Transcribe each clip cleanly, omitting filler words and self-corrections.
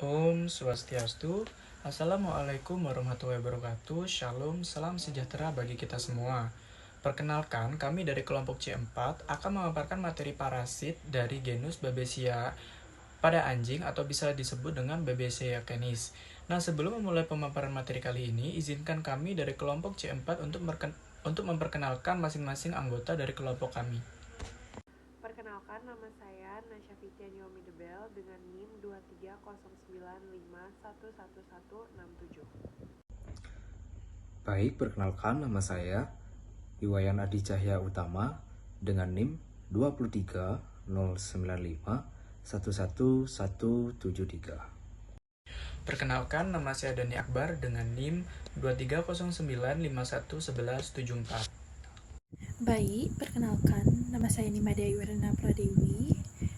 Om Swastiastu. Assalamualaikum warahmatullahi wabarakatuh. Shalom, salam sejahtera bagi kita semua. Perkenalkan, kami dari kelompok C4 akan memaparkan materi parasit dari genus Babesia pada anjing atau bisa disebut dengan Babesia canis. Nah, sebelum memulai pemaparan materi kali ini, izinkan kami dari kelompok C4 untuk memperkenalkan masing-masing anggota dari kelompok kami. Perkenalkan, nama saya Nasya Fitian Yomi Debel dengan NIM 23095111167. Baik, perkenalkan nama saya Iwayan Adi Cahya Utama dengan NIM 23095111173. Perkenalkan, nama saya Dani Akbar dengan NIM 23095111174. Baik, perkenalkan, nama saya Nimade Iwerna Pradewi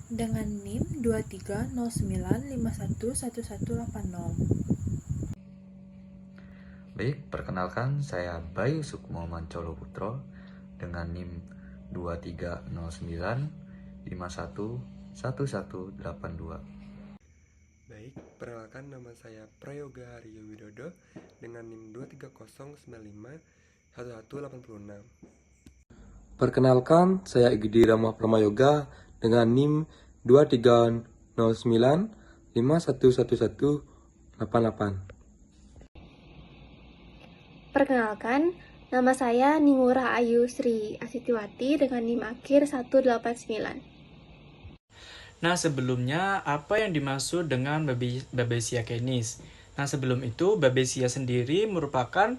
dengan NIM 2309511180. Baik, perkenalkan saya Bayu Sukmo Mancolo Putro dengan NIM 2309511182. Baik, perkenalkan nama saya Prayoga Haryo Widodo dengan NIM 230951186. Perkenalkan, saya Igdi Rama Pramayoga dengan NIM 2309511188. Perkenalkan, nama saya Ningurah Ayu Sri Asitiwati dengan NIM akhir 189. Nah, sebelumnya apa yang dimaksud dengan Babesia canis? Nah, sebelum itu Babesia sendiri merupakan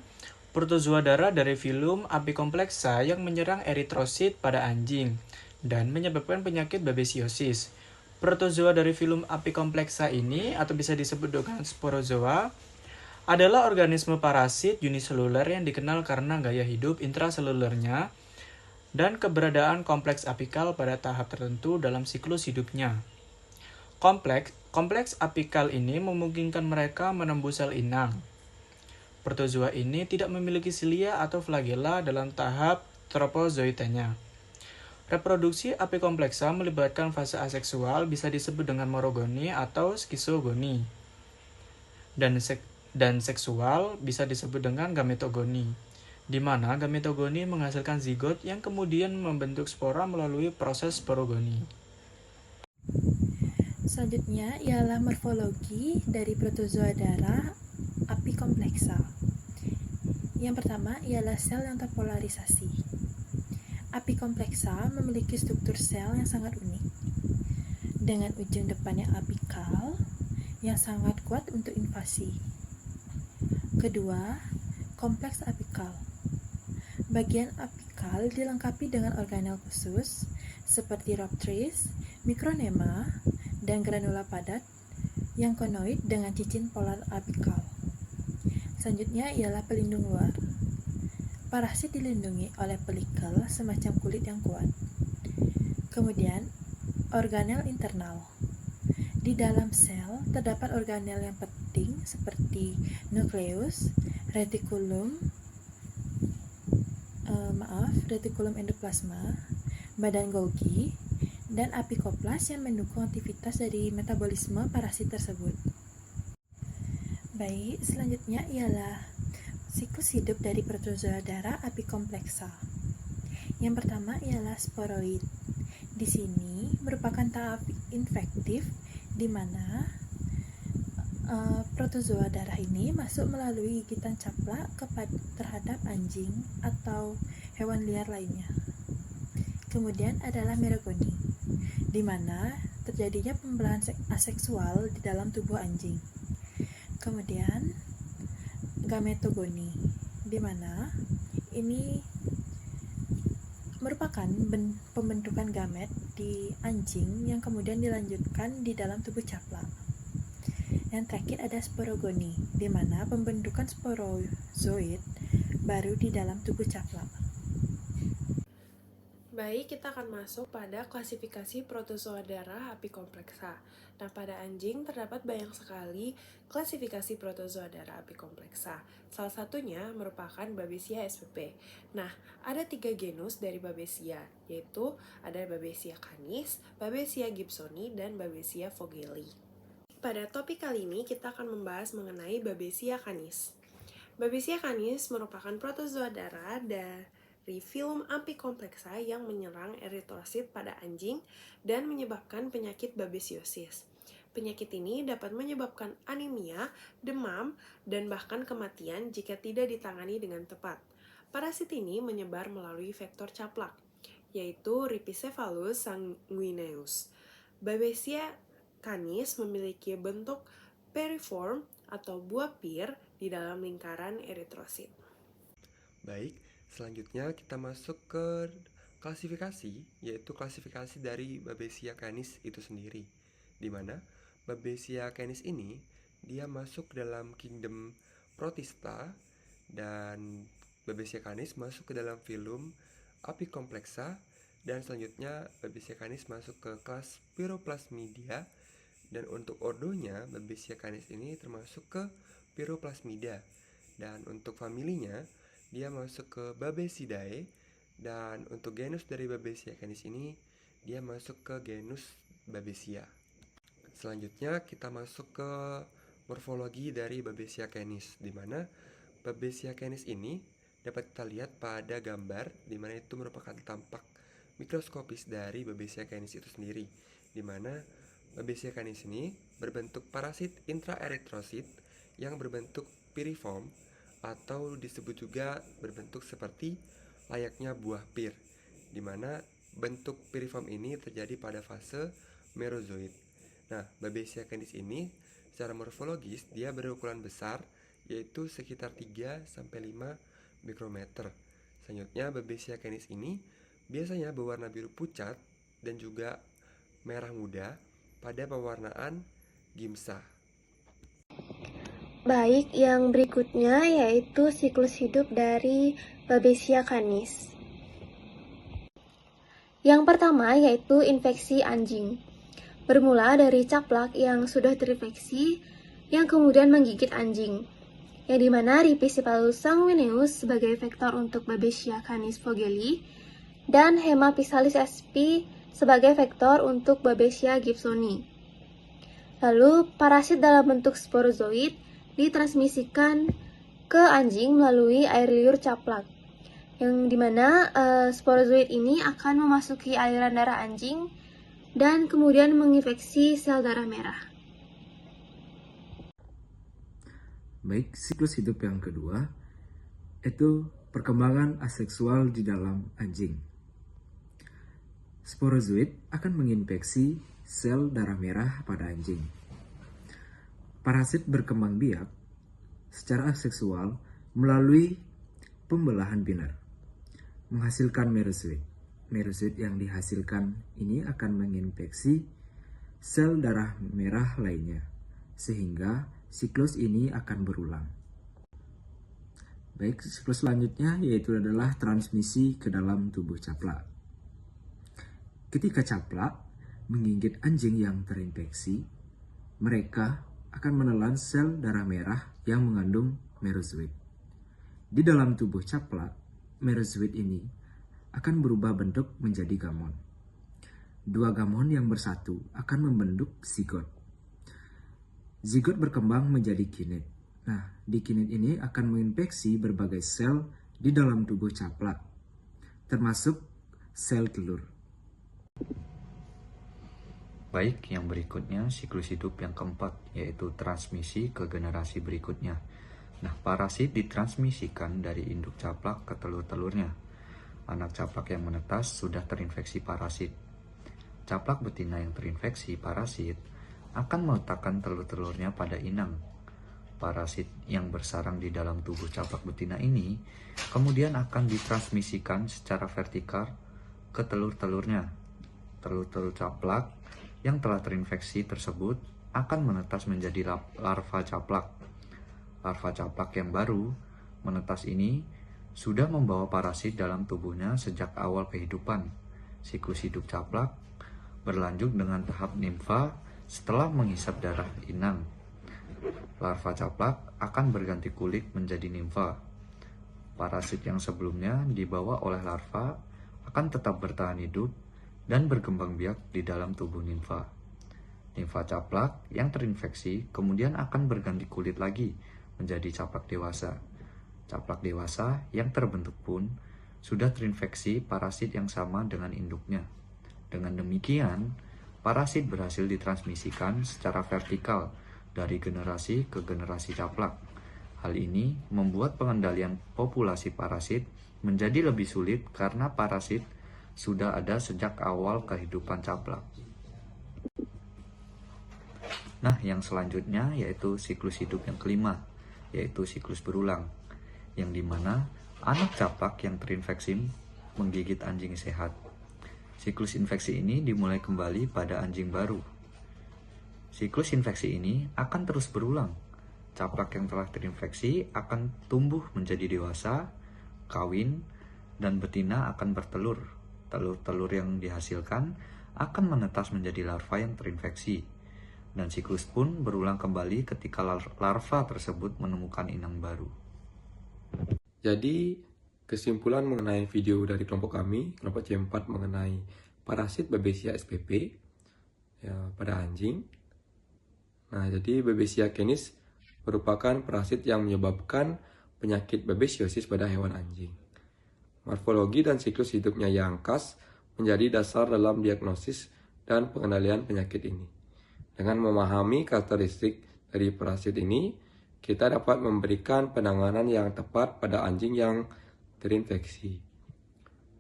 protozoa darah dari filum Apicomplexa yang menyerang eritrosit pada anjing dan menyebabkan penyakit babesiosis. Protozoa dari filum Apicomplexa ini atau bisa disebut dengan sporozoa adalah organisme parasit uniseluler yang dikenal karena gaya hidup intraselulernya dan keberadaan kompleks apikal pada tahap tertentu dalam siklus hidupnya. Kompleks apikal ini memungkinkan mereka menembus sel inang. Protozoa ini tidak memiliki silia atau flagella dalam tahap tropozoitanya. Reproduksi apikompleksa melibatkan fase aseksual bisa disebut dengan morogoni atau skizogoni. Dan seksual bisa disebut dengan gametogoni, di mana gametogoni menghasilkan zigot yang kemudian membentuk spora melalui proses sporogoni. Selanjutnya ialah morfologi dari protozoa darah Apicomplexa. Yang pertama ialah sel yang terpolarisasi. Apicomplexa memiliki struktur sel yang sangat unik, dengan ujung depan yang apikal yang sangat kuat untuk invasi. Kedua, kompleks apikal. Bagian apikal dilengkapi dengan organel khusus seperti rhoptris, mikronema, dan granula padat yang konoid dengan cicin polar apikal. Selanjutnya ialah pelindung luar. Parasit dilindungi oleh pelikel semacam kulit yang kuat. Kemudian, organel internal. Di dalam sel terdapat organel yang penting seperti nukleus, retikulum endoplasma, badan Golgi, dan apikoplas yang mendukung aktivitas dari metabolisme parasit tersebut. Baik, selanjutnya ialah siklus hidup dari protozoa darah Apicomplexa. Yang pertama ialah sporoid. Di sini merupakan tahap infektif di mana protozoa darah ini masuk melalui gigitan caplak terhadap anjing atau hewan liar lainnya. Kemudian adalah merogoni, di mana terjadinya pembelahan aseksual di dalam tubuh anjing. Kemudian gametogoni, di mana ini merupakan pembentukan gamet di anjing yang kemudian dilanjutkan di dalam tubuh caplak. Yang terakhir ada sporogoni, di mana pembentukan sporozoid baru di dalam tubuh caplak. Baik, kita akan masuk pada klasifikasi protozoa darah Apicomplexa. Nah, pada anjing terdapat banyak sekali klasifikasi protozoa darah Apicomplexa. Salah satunya merupakan Babesia spp. Nah, ada 3 genus dari Babesia, yaitu ada Babesia canis, Babesia gibsoni, dan Babesia vogeli. Pada topik kali ini kita akan membahas mengenai Babesia canis. Babesia canis merupakan protozoa darah dari filum Apicomplexa yang menyerang eritrosit pada anjing dan menyebabkan penyakit babesiosis. Penyakit ini dapat menyebabkan anemia, demam, dan bahkan kematian jika tidak ditangani dengan tepat. Parasit ini menyebar melalui vektor caplak, yaitu Rhipicephalus sanguineus. Babesia canis memiliki bentuk periform atau buah pir di dalam lingkaran eritrosit. Baik, selanjutnya kita masuk ke klasifikasi, yaitu klasifikasi dari Babesia canis itu sendiri, di mana Babesia canis ini dia masuk dalam kingdom Protista dan Babesia canis masuk ke dalam filum Apicomplexa, dan selanjutnya Babesia canis masuk ke kelas Pyroplasmidia, dan untuk ordonya Babesia canis ini termasuk ke Pyroplasmida, dan untuk familinya dia masuk ke Babesidae, dan untuk genus dari Babesia canis ini dia masuk ke genus Babesia. Selanjutnya kita masuk ke morfologi dari Babesia canis, di mana Babesia canis ini dapat kita lihat pada gambar, di mana itu merupakan tampak mikroskopis dari Babesia canis itu sendiri, di mana Babesia canis ini berbentuk parasit intraeritrosit yang berbentuk piriform atau disebut juga berbentuk seperti layaknya buah pir, di mana bentuk piriform ini terjadi pada fase merozoid. Nah, Babesia canis ini secara morfologis dia berukuran besar, yaitu sekitar 3-5 mikrometer. Selanjutnya Babesia canis ini biasanya berwarna biru pucat dan juga merah muda pada pewarnaan gimsa. Baik, yang berikutnya yaitu siklus hidup dari Babesia canis. Yang pertama yaitu infeksi anjing. Bermula dari caplak yang sudah terinfeksi yang kemudian menggigit anjing, yang dimana Rhipicephalus sanguineus sebagai vektor untuk Babesia canis vogeli dan Hemaphysalis sp sebagai vektor untuk Babesia gibsoni. Lalu, parasit dalam bentuk sporozoid ditransmisikan ke anjing melalui air liur caplak, yang dimana sporozoid ini akan memasuki aliran darah anjing dan kemudian menginfeksi sel darah merah. Baik, siklus hidup yang kedua itu perkembangan aseksual di dalam anjing. Sporozoid akan menginfeksi sel darah merah pada anjing. Parasit berkembang biak secara aseksual melalui pembelahan binar, menghasilkan merozoid. Merozoid yang dihasilkan ini akan menginfeksi sel darah merah lainnya, sehingga siklus ini akan berulang. Baik, siklus selanjutnya yaitu adalah transmisi ke dalam tubuh caplak. Ketika caplak menggigit anjing yang terinfeksi, mereka akan menelan sel darah merah yang mengandung merozoid. Di dalam tubuh caplak, merozoid ini akan berubah bentuk menjadi gamon. Dua gamon yang bersatu akan membentuk zigot. Zigot berkembang menjadi kinit. Nah, di kinit ini akan menginfeksi berbagai sel di dalam tubuh caplak, termasuk sel telur. Baik, yang berikutnya siklus hidup yang keempat, yaitu transmisi ke generasi berikutnya. Nah, parasit ditransmisikan dari induk caplak ke telur-telurnya. Anak caplak yang menetas sudah terinfeksi parasit. Caplak betina yang terinfeksi parasit akan meletakkan telur-telurnya pada inang. Parasit yang bersarang di dalam tubuh caplak betina ini kemudian akan ditransmisikan secara vertikal ke telur-telurnya. Telur-telur caplak yang telah terinfeksi tersebut akan menetas menjadi larva caplak. Larva caplak yang baru menetas ini sudah membawa parasit dalam tubuhnya sejak awal kehidupan. Siklus hidup caplak berlanjut dengan tahap nimfa setelah menghisap darah inang. Larva caplak akan berganti kulit menjadi nimfa. Parasit yang sebelumnya dibawa oleh larva akan tetap bertahan hidup dan berkembang biak di dalam tubuh nimfa. Nimfa caplak yang terinfeksi kemudian akan berganti kulit lagi menjadi caplak dewasa. Caplak dewasa yang terbentuk pun sudah terinfeksi parasit yang sama dengan induknya. Dengan demikian, parasit berhasil ditransmisikan secara vertikal dari generasi ke generasi caplak. Hal ini membuat pengendalian populasi parasit menjadi lebih sulit karena parasit sudah ada sejak awal kehidupan caplak. Nah, yang selanjutnya yaitu siklus hidup yang kelima, yaitu siklus berulang, yang dimana anak caplak yang terinfeksi menggigit anjing sehat. Siklus infeksi ini dimulai kembali pada anjing baru. Siklus infeksi ini akan terus berulang. Caplak yang telah terinfeksi akan tumbuh menjadi dewasa, kawin, dan betina akan bertelur. Telur-telur yang dihasilkan akan menetas menjadi larva yang terinfeksi. Dan siklus pun berulang kembali ketika larva tersebut menemukan inang baru. Jadi, kesimpulan mengenai video dari kelompok kami, kelompok C4 mengenai parasit Babesia spp ya, pada anjing. Nah, jadi Babesia canis merupakan parasit yang menyebabkan penyakit babesiosis pada hewan anjing. Morfologi dan siklus hidupnya yang khas menjadi dasar dalam diagnosis dan pengendalian penyakit ini. Dengan memahami karakteristik dari parasit ini, kita dapat memberikan penanganan yang tepat pada anjing yang terinfeksi.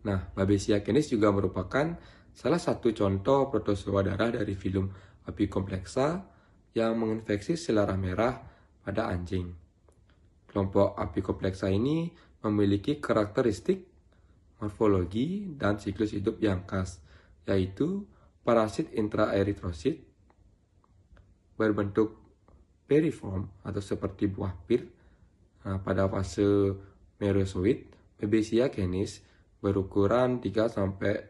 Nah, Babesia canis juga merupakan salah satu contoh protozoa darah dari filum Apicomplexa yang menginfeksi sel darah merah pada anjing. Kelompok Apicomplexa ini memiliki karakteristik, morfologi, dan siklus hidup yang khas, yaitu parasit intraeritrosit, berbentuk periform atau seperti buah pir. Nah, pada fase merozoid, Babesia canis berukuran 3-5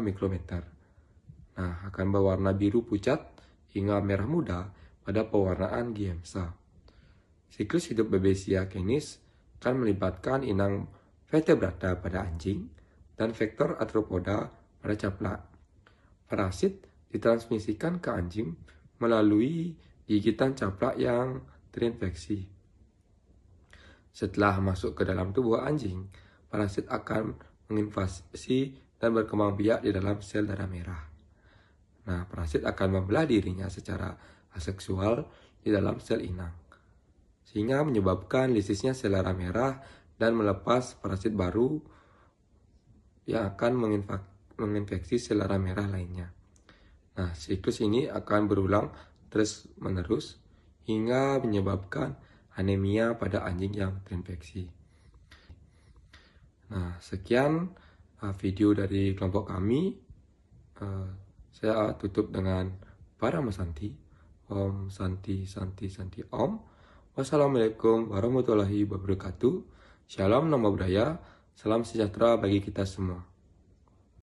mikrometer. Nah, akan berwarna biru pucat hingga merah muda pada pewarnaan giemsa. Siklus hidup Babesia canis akan melibatkan inang vertebrata pada anjing dan vektor arthropoda pada caplak. Parasit ditransmisikan ke anjing melalui gigitan caplak yang terinfeksi. Setelah masuk ke dalam tubuh anjing, parasit akan menginvasi dan berkembang biak di dalam sel darah merah. Nah, parasit akan membelah dirinya secara aseksual di dalam sel inang, sehingga menyebabkan lisisnya sel darah merah dan melepas parasit baru yang akan menginfeksi sel darah merah lainnya. Nah, siklus ini akan berulang terus-menerus hingga menyebabkan anemia pada anjing yang terinfeksi. Nah, sekian video dari kelompok kami. Saya tutup dengan Parama Santi. Om Santi Santi Santi Om. Wassalamualaikum warahmatullahi wabarakatuh. Shalom, nama budaya. Salam sejahtera bagi kita semua.